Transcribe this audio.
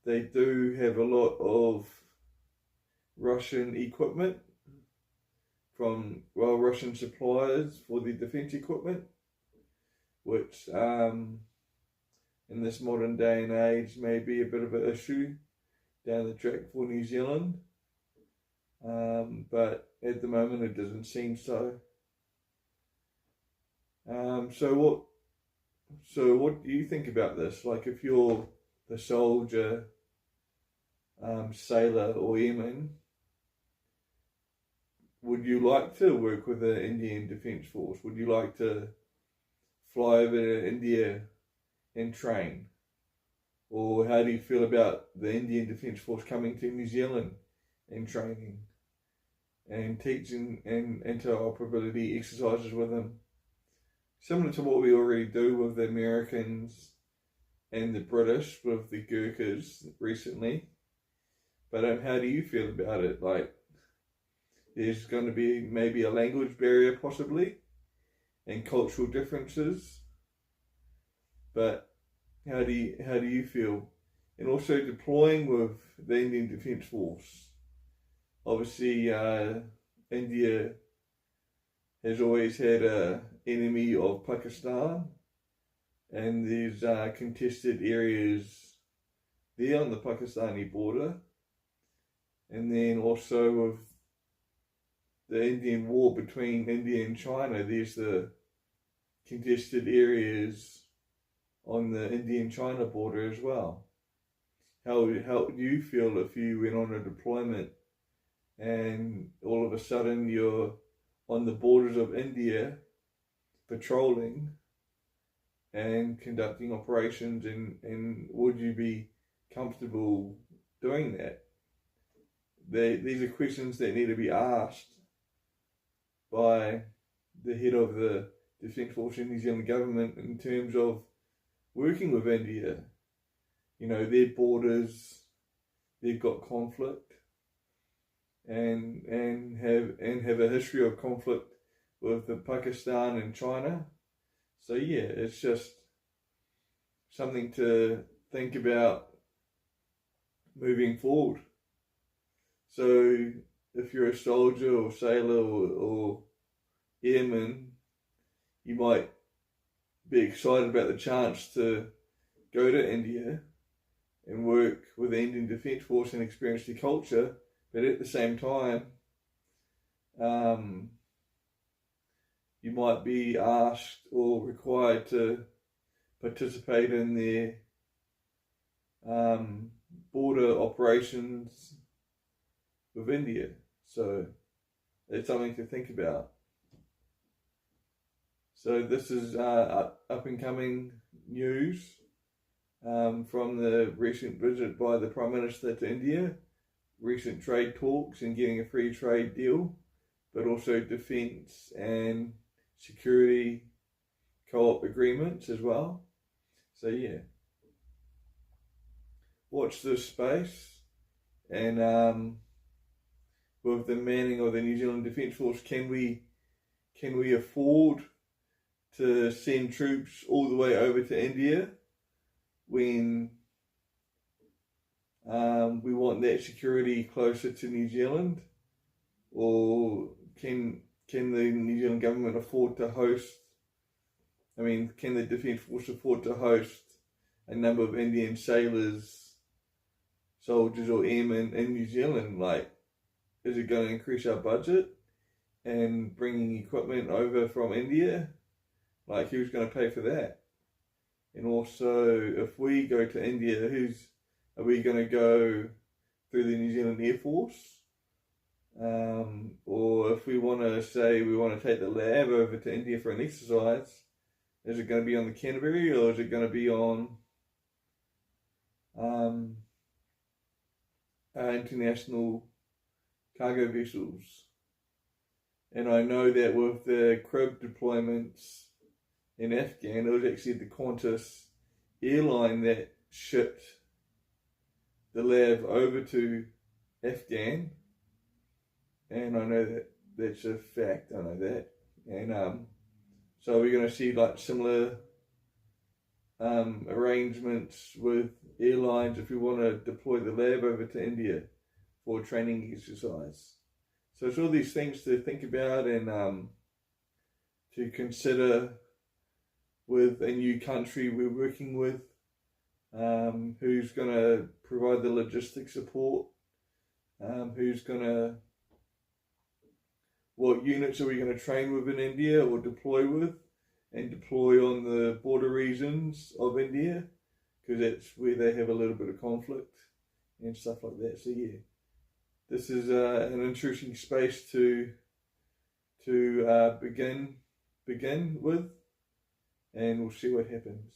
they do have a lot of Russian equipment from Russian suppliers for the defense equipment, which in this modern day and age may be a bit of an issue down the track for New Zealand. But at the moment it doesn't seem so. So what do you think about this? Like, if you're the soldier, sailor or airman, would you like to work with the Indian Defence Force? Would you like to fly over to India and train? Or how do you feel about the Indian Defence Force coming to New Zealand and training and teaching and interoperability exercises with them? Similar to what we already do with the Americans and the British with the Gurkhas recently. But how do you feel about it? Like, there's going to be maybe a language barrier possibly and cultural differences. But how do you feel? And also deploying with the Indian Defence Force. Obviously, India has always had an enemy of Pakistan, and there's contested areas there on the Pakistani border. And then also with the Indian war between India and China, there's the contested areas on the Indian-China border as well. How do you feel if you went on a deployment and all of a sudden you're on the borders of India patrolling and conducting operations, and would you be comfortable doing that? These are questions that need to be asked by the head of the Defence Force in New Zealand government in terms of working with India. You know, their borders, they've got conflict and have a history of conflict with the Pakistan and China. So yeah, it's just something to think about moving forward. So if you're a soldier or sailor or airman, you might be excited about the chance to go to India and work with the Indian Defence Force and experience the culture, but at the same time, you might be asked or required to participate in their border operations with India. So it's something to think about. So this is up and coming news from the recent visit by the Prime Minister to India, recent trade talks and getting a free trade deal, but also defence and security co-op agreements as well. So yeah, watch this space, and with the manning of the New Zealand Defence Force, can we afford to send troops all the way over to India when we want that security closer to New Zealand? Or can the New Zealand government afford to host, can the Defence Force afford to host a number of Indian sailors, soldiers or airmen in New Zealand? Like, is it going to increase our budget and bringing equipment over from India? Like, who's going to pay for that? And also, if we go to India, are we going to go through the New Zealand Air Force? Or if we want to take the lab over to India for an exercise, is it going to be on the Canterbury, or is it going to be on international cargo vessels? And I know that with the crib deployments in Afghan, it was actually the Qantas airline that shipped the lab over to Afghan, and I know that that's a fact. I know that, and so we're going to see like similar arrangements with airlines if we want to deploy the lab over to India for training exercise. So it's all these things to think about and to consider with a new country we're working with, who's going to provide the logistic support, what units are we going to train with in India or deploy with, and deploy on the border regions of India, because that's where they have a little bit of conflict and stuff like that. So yeah, this is an interesting space to begin with, and we'll see what happens.